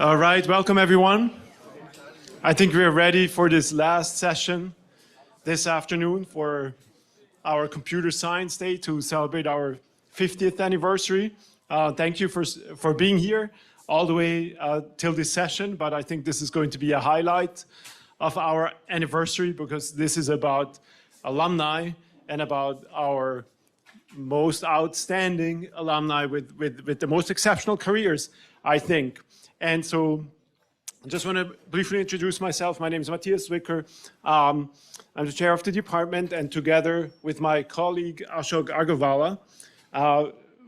All right, welcome everyone. I think we're ready for this last session this afternoon for our Computer Science Day to celebrate our 50th anniversary. Thank you for being here all the way till this session, but I think this is going to be a highlight of our anniversary because this is about alumni and about our most outstanding alumni with the most exceptional careers, I think. And so I just want to briefly introduce myself. My name is Matthias Zwicker. I'm the chair of the department, and together with my colleague Ashok Agarwala,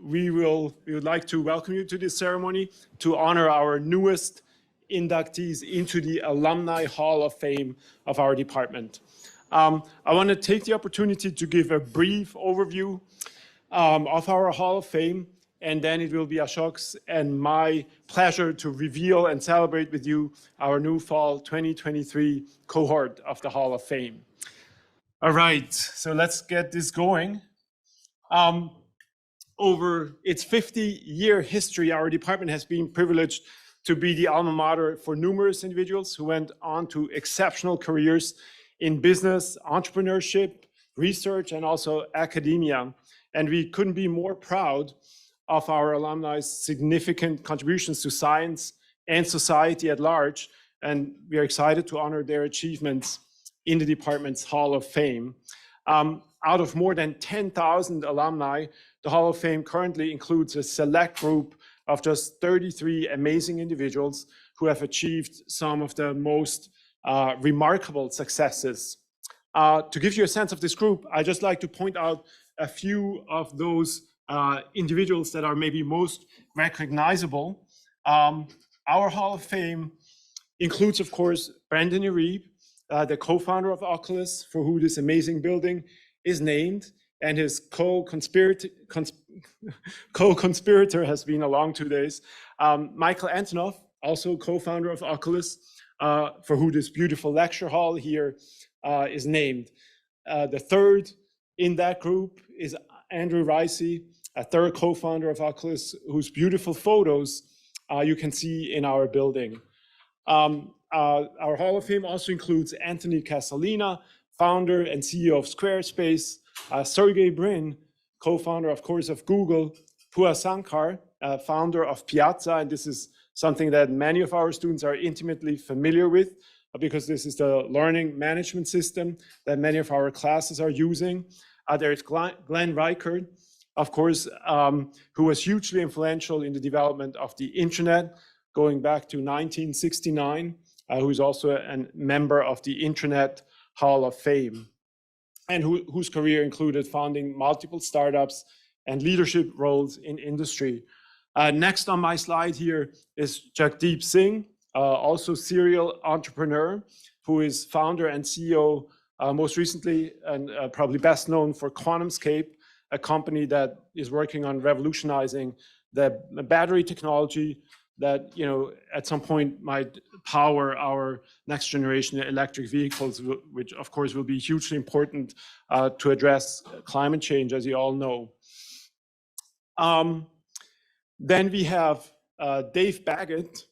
we would like to welcome you to this ceremony to honor our newest inductees into the Alumni Hall of Fame of our department. I want to take the opportunity to give a brief overview of our Hall of Fame, and then it will be Ashok's and my pleasure to reveal and celebrate with you our new fall 2023 cohort of the Hall of Fame. All right, so let's get this going. Over its 50-year history, our department has been privileged to be the alma mater for numerous individuals who went on to exceptional careers in business, entrepreneurship, research, and also academia. And we couldn't be more proud of our alumni's significant contributions to science and society at large. And we are excited to honor their achievements in the department's Hall of Fame. Out of more than 10,000 alumni, the Hall of Fame currently includes a select group of just 33 amazing individuals who have achieved some of the most remarkable successes. To give you a sense of this group, I'd just like to point out a few of those individuals that are maybe most recognizable. Our Hall of Fame includes, of course, Brendan Uribe, the co-founder of Oculus, for who this amazing building is named, and his co-conspirator has been along 2 days. Michael Antonoff, also co-founder of Oculus, for who this beautiful lecture hall here is named. The third in that group is Andrew Ricey, a third co-founder of Oculus, whose beautiful photos you can see in our building. Our Hall of Fame also includes Anthony Casalina, founder and CEO of Squarespace, Sergey Brin, co-founder, of course, of Google, Pua Sankar, founder of Piazza, and this is something that many of our students are intimately familiar with because this is the learning management system that many of our classes are using. There's Glenn Reichert, of course, who was hugely influential in the development of the internet going back to 1969, who's also a member of the Internet Hall of Fame, and whose career included founding multiple startups and leadership roles in industry. Next on my slide here is Jagdeep Singh, also serial entrepreneur, who is founder and CEO, most recently and probably best known for QuantumScape, a company that is working on revolutionizing the battery technology that, at some point might power our next generation electric vehicles, which of course will be hugely important to address climate change, as you all know. Then we have Dave Baggett,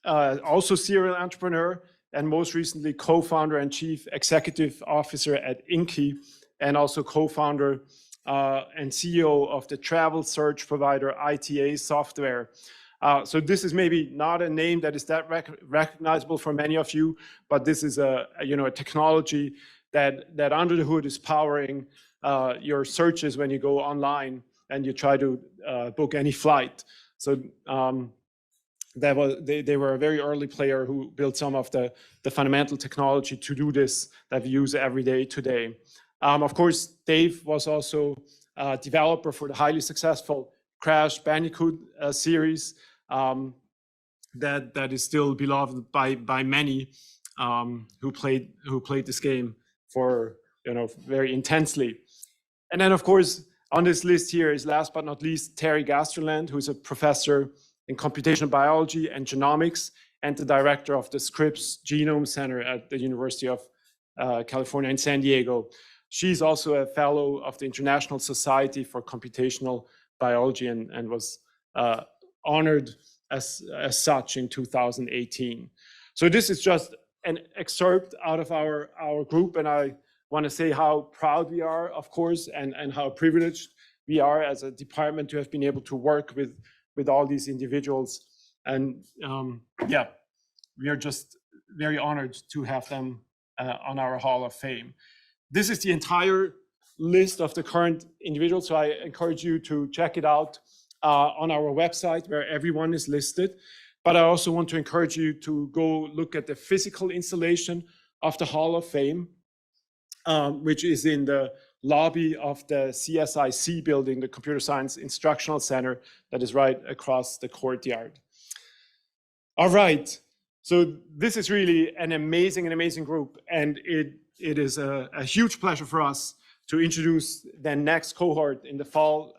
also serial entrepreneur, and most recently co-founder and chief executive officer at Inky, and also co-founder and CEO of the travel search provider ITA Software. So this is maybe not a name that is that recognizable for many of you, but this is a technology that under the hood is powering your searches when you go online and you try to book any flight. So they were a very early player who built some of the fundamental technology to do this that we use every day today. Of course, Dave was also a developer for the highly successful Crash Bandicoot series that is still beloved by many who played this game for very intensely. And then, of course, on this list here is last but not least Terry Gasterland, who's a professor in computational biology and genomics and the director of the Scripps Genome Center at the University of California in San Diego. She's also a fellow of the International Society for Computational Biology and was honored as such in 2018. So this is just an excerpt out of our group, and I want to say how proud we are, of course, and how privileged we are as a department to have been able to work with all these individuals. And yeah, we are just very honored to have them on our Hall of Fame. This is the entire list of the current individuals, so I encourage you to check it out on our website where everyone is listed. But I also want to encourage you to go look at the physical installation of the Hall of Fame, which is in the lobby of the CSIC building, the Computer Science Instructional Center, that is right across the courtyard. All right, so this is really an amazing group, and it is a huge pleasure for us to introduce the next cohort in the fall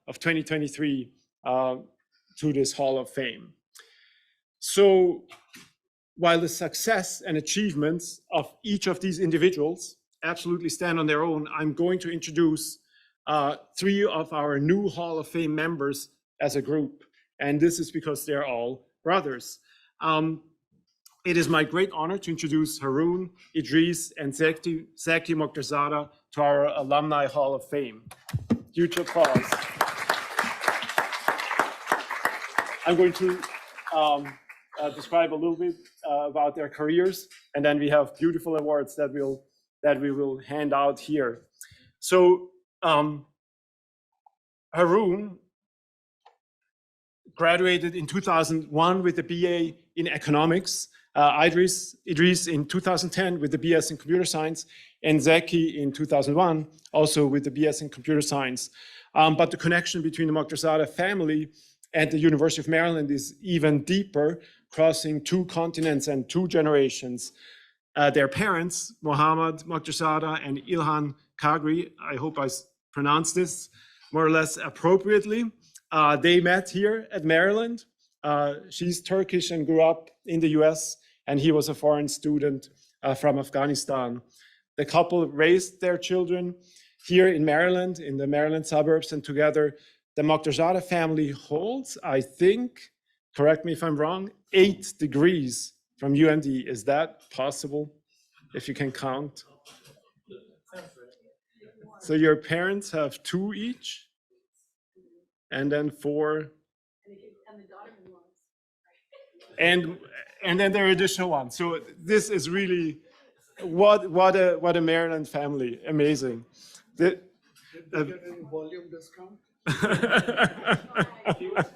of 2023 to this Hall of Fame. So while the success and achievements of each of these individuals absolutely stand on their own, I'm going to introduce 3 of our new Hall of Fame members as a group. And this is because they're all brothers. It is my great honor to introduce Haroon, Idris, and Zeki Mokhtarzada to our Alumni Hall of Fame. Huge applause. I'm going to describe a little bit about their careers, and then we have beautiful awards that we will hand out here. So Haroon graduated in 2001 with a BA in economics, Idris in 2010 with the BS in computer science, and Zeki in 2001 also with the BS in computer science. But the connection between the Mokhtarzada family and the University of Maryland is even deeper, crossing 2 continents and 2 generations. Their parents, Mohammad Mokhtarzada and Ilhan Kagri, I hope I pronounced this more or less appropriately, they met here at Maryland. She's Turkish and grew up in the US, and he was a foreign student from Afghanistan. The couple raised their children here in Maryland, in the Maryland suburbs, and together the Mokhtarzada family holds, I think, correct me if I'm wrong, 8 degrees from UMD. Is that possible, if you can count? So your parents have 2 each, and then 4, and then there are additional ones. So this is really what a Maryland family. Amazing. Did you get any volume discount? He was a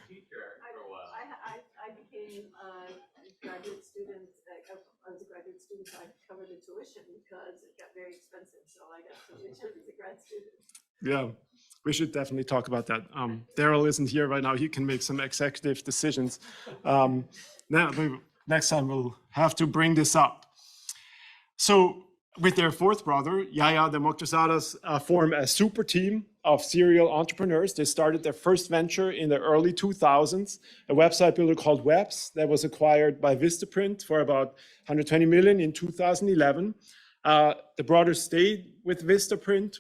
teacher for a while. I became a graduate student. I was a graduate student, so I covered the tuition because it got very expensive. So I got tuition as a grad student. Yeah, we should definitely talk about that. Daryl isn't here right now. He can make some executive decisions. Now, next time we'll have to bring this up. So with their 4th brother, Yahya, the Mokhtarzadas form a super team of serial entrepreneurs. They started their first venture in the early 2000s, a website builder called Webs that was acquired by Vistaprint for about 120 million in 2011. The brothers stayed with Vistaprint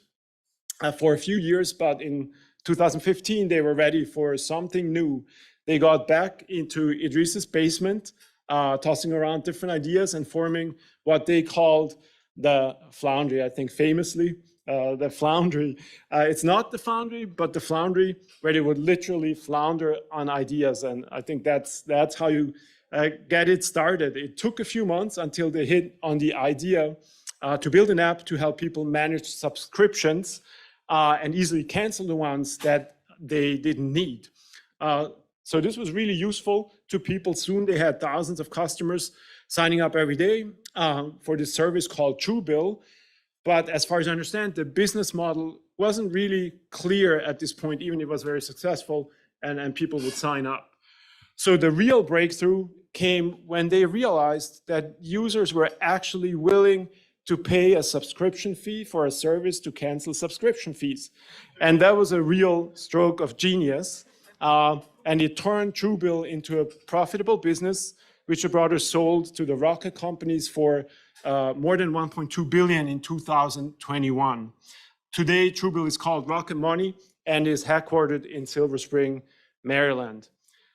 for a few years, but in 2015, they were ready for something new. They got back into Idris's basement, tossing around different ideas and forming what they called the Foundry, I think famously, the Foundry. It's not the Foundry, but the Foundry, where they would literally flounder on ideas. And I think that's how you get it started. It took a few months until they hit on the idea to build an app to help people manage subscriptions and easily cancel the ones that they didn't need. So this was really useful to people. Soon they had thousands of customers signing up every day for this service called Truebill. But as far as I understand, the business model wasn't really clear at this point, even if it was very successful and people would sign up. So the real breakthrough came when they realized that users were actually willing to pay a subscription fee for a service to cancel subscription fees. And that was a real stroke of genius. And it turned Truebill into a profitable business, which the brothers sold to the rocket companies for more than 1.2 billion in 2021. Today, Truebill is called Rocket Money and is headquartered in Silver Spring, Maryland.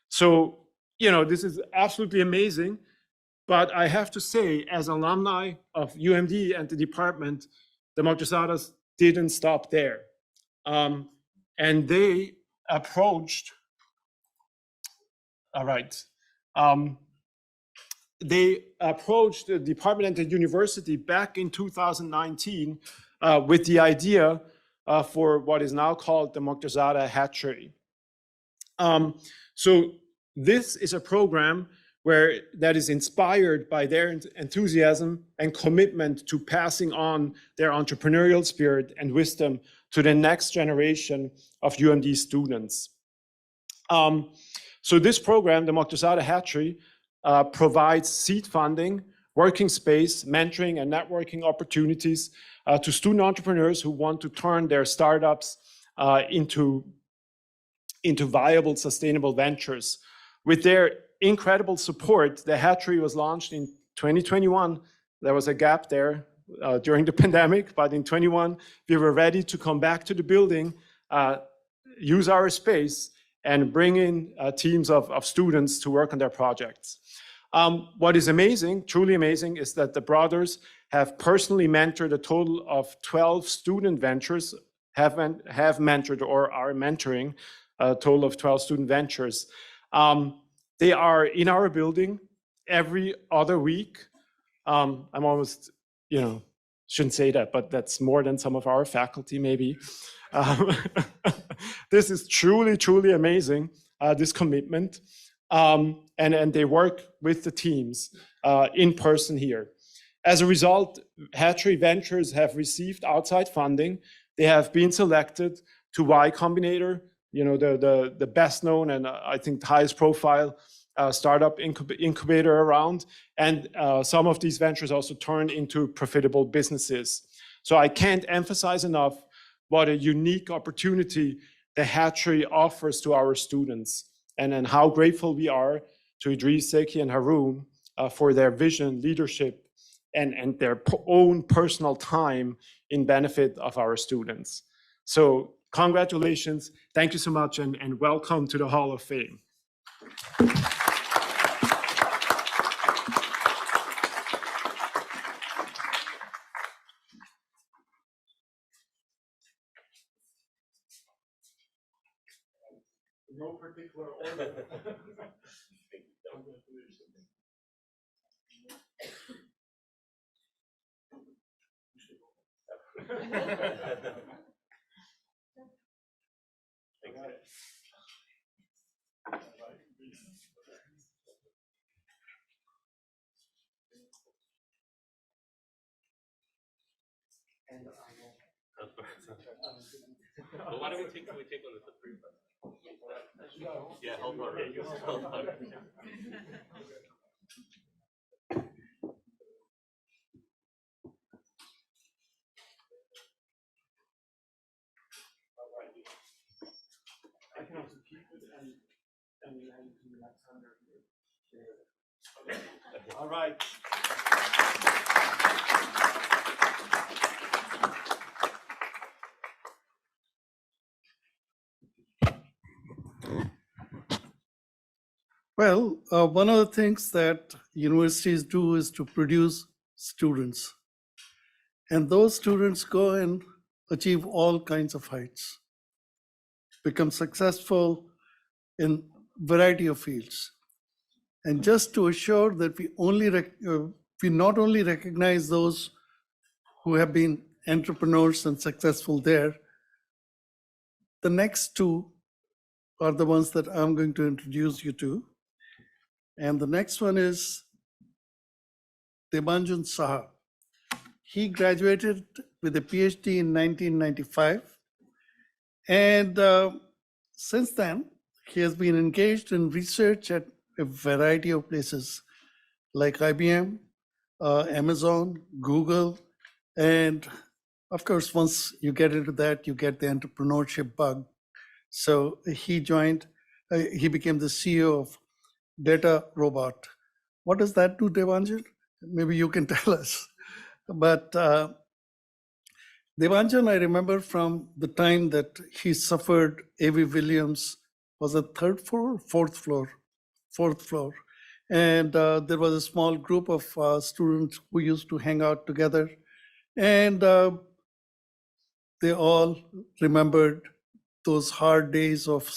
So, you know, this is absolutely amazing. But I have to say, as alumni of UMD and the department, the Montresadas didn't stop there. And they approached, all right, they approached the department and the university back in 2019 with the idea for what is now called the Montresada Hatchery. So this is a program that is inspired by their enthusiasm and commitment to passing on their entrepreneurial spirit and wisdom to the next generation of UMD students. So this program, the Montresada Hatchery, provides seed funding, working space, mentoring, and networking opportunities to student entrepreneurs who want to turn their startups into viable, sustainable ventures. With their incredible support, the hatchery was launched in 2021. There was a gap there during the pandemic, but in 21, we were ready to come back to the building, use our space, and bring in teams of students to work on their projects. What is amazing, truly amazing, is that the brothers have personally mentored a total of 12 student ventures, have mentored or are mentoring a total of 12 student ventures. They are in our building every other week. I'm almost, you know, shouldn't say that, but that's more than some of our faculty maybe. This is truly, truly amazing, this commitment. And they work with the teams in person here. As a result, Hatchery Ventures have received outside funding. They have been selected to Y Combinator, you know, the best known and I think the highest profile startup incubator around. And some of these ventures also turn into profitable businesses. So I can't emphasize enough what a unique opportunity the hatchery offers to our students, and how grateful we are to Idris, Seki, and Haroon for their vision, leadership, and their own personal time in benefit of our students. So congratulations, thank you so much, and welcome to the Hall of Fame. No particular order. Well, why don't we take one of the three of us? Yeah, hold on. Yeah, hold on. I can also keep it and hand it to the next under here. All right. Well, one of the things that universities do is to produce students. And those students go and achieve all kinds of heights, become successful in variety of fields. And just to assure that we not only recognize those who have been entrepreneurs and successful there, the next two are the ones that I'm going to introduce you to. And the next one is Debanjan Saha. He graduated with a PhD in 1995. And since then, he has been engaged in research at a variety of places like IBM, Amazon, Google, and of course, once you get into that, you get the entrepreneurship bug. So he became the CEO of Data Robot. What does that do, Devanjan? Maybe you can tell us. But Devanjan, I remember from the time that he suffered A.V. Williams, was it third floor or fourth floor? fourth floor. And there was a small group of students who used to hang out together. And they all remembered those hard days of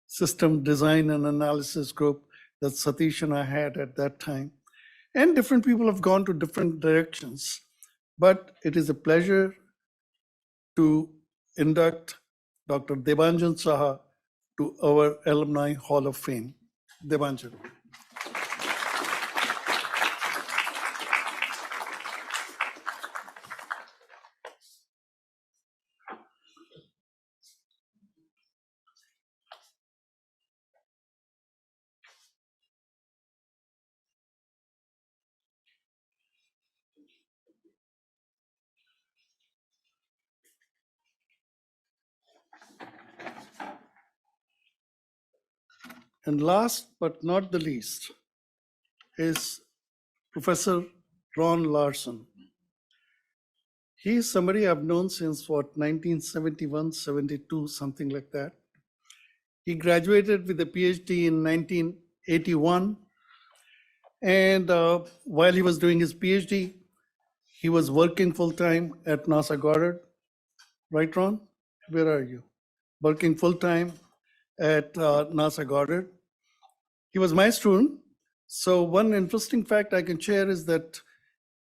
system design and analysis group that Satish and I had at that time. And different people have gone to different directions. But it is a pleasure to induct Dr. Debanjan Saha to our Alumni Hall of Fame. Debanjan. And last but not the least is Professor Ron Larson. He is somebody I've known since 1971, 72, something like that. He graduated with a PhD in 1981. And while he was doing his PhD, he was working full-time at NASA Goddard. Right, Ron? Where are you? Working full-time at NASA Goddard. He was my student. So one interesting fact I can share is that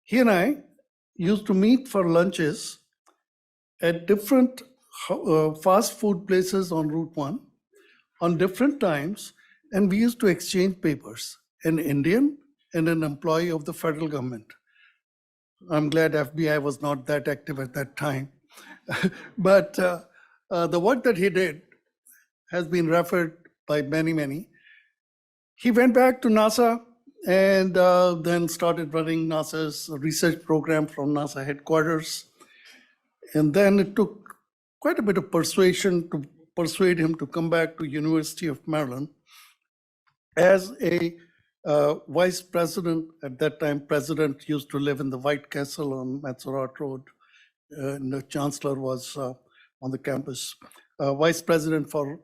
he and I used to meet for lunches at different fast food places on Route 1 on different times, and we used to exchange papers, an Indian and an employee of the federal government. I'm glad FBI was not that active at that time. But the work that he did has been referred by many. He went back to NASA and then started running NASA's research program from NASA headquarters. And then it took quite a bit of persuasion to persuade him to come back to University of Maryland as a vice president. At that time, president used to live in the White Castle on Matsurat Road. And the chancellor was on the campus, vice president for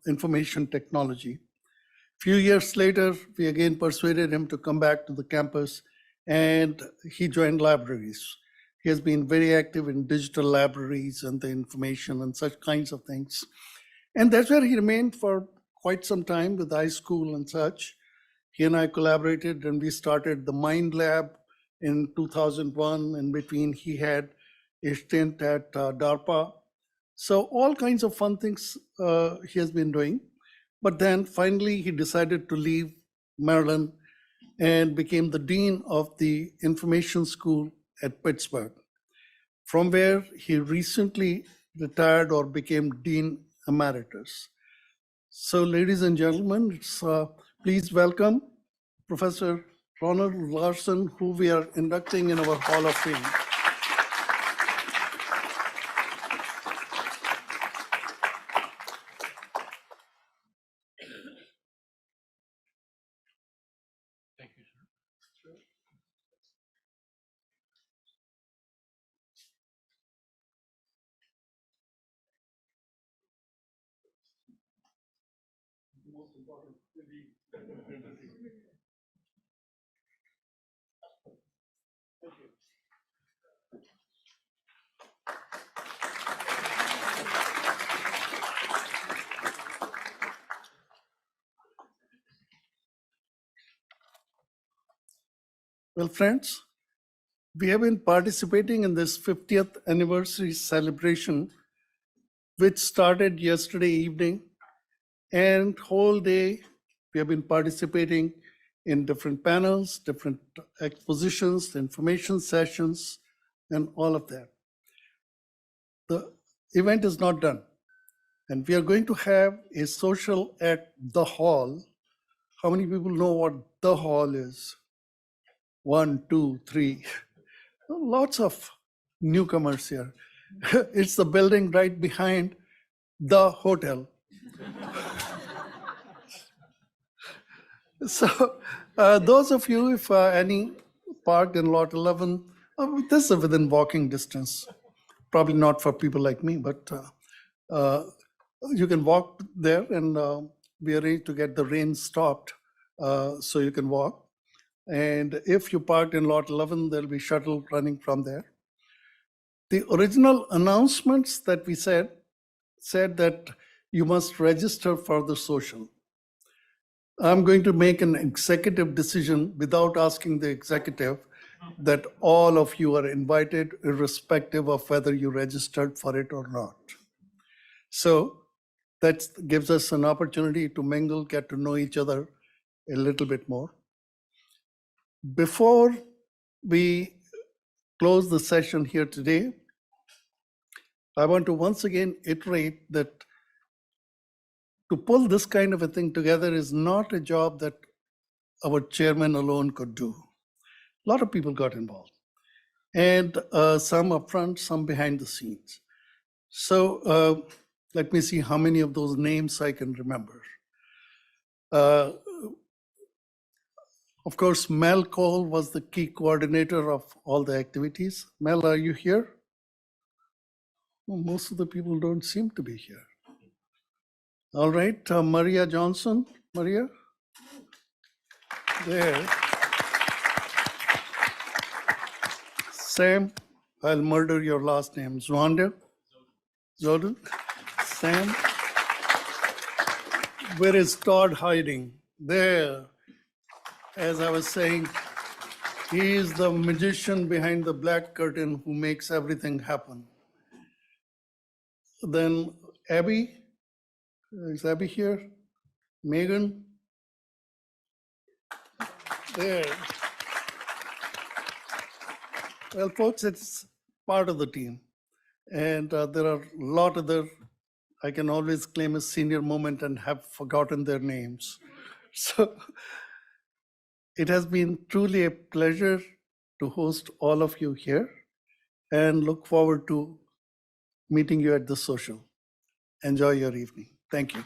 information technology. Few years later, we again persuaded him to come back to the campus, and he joined libraries. He has been very active in digital libraries and the information and such kinds of things. And that's where he remained for quite some time with iSchool and such. He and I collaborated, and we started the Mind Lab in 2001. In between, he had a stint at DARPA. So all kinds of fun things he has been doing. But then finally, he decided to leave Maryland and became the dean of the information school at Pittsburgh, from where he recently retired or became dean emeritus. So ladies and gentlemen, please welcome Professor Ronald Larson, who we are inducting in our Hall of Fame. Well, friends, we have been participating in this 50th anniversary celebration, which started yesterday evening, and whole day we have been participating in different panels, different expositions, information sessions, and all of that. The event is not done, and we are going to have a social at the hall. How many people know what the hall is? 1, 2, 3. Lots of newcomers here. It's the building right behind the hotel. So those of you, if any parked in lot 11, this is within walking distance. Probably not for people like me, but you can walk there and we arranged to get the rain stopped so you can walk. And if you parked in lot 11, there'll be shuttle running from there. The original announcements that we said that you must register for the social. I'm going to make an executive decision without asking the executive that all of you are invited, irrespective of whether you registered for it or not. So that gives us an opportunity to mingle, get to know each other a little bit more. Before we close the session here today, I want to once again iterate that to pull this kind of a thing together is not a job that our chairman alone could do. A lot of people got involved, and some up front, some behind the scenes. So let me see how many of those names I can remember. Of course, Mel Cole was the key coordinator of all the activities. Mel, are you here? Well, most of the people don't seem to be here. All right, Maria Johnson. Maria? There. Sam, I'll murder your last name. Zwanda? Jordan? Sam? Where is Todd hiding? There. As I was saying, he is the magician behind the black curtain who makes everything happen. Then Abby, is Abby here? Megan? There. Well, folks, it's part of the team. And there are a lot of other, I can always claim a senior moment and have forgotten their names. So it has been truly a pleasure to host all of you here and look forward to meeting you at the social. Enjoy your evening. Thank you.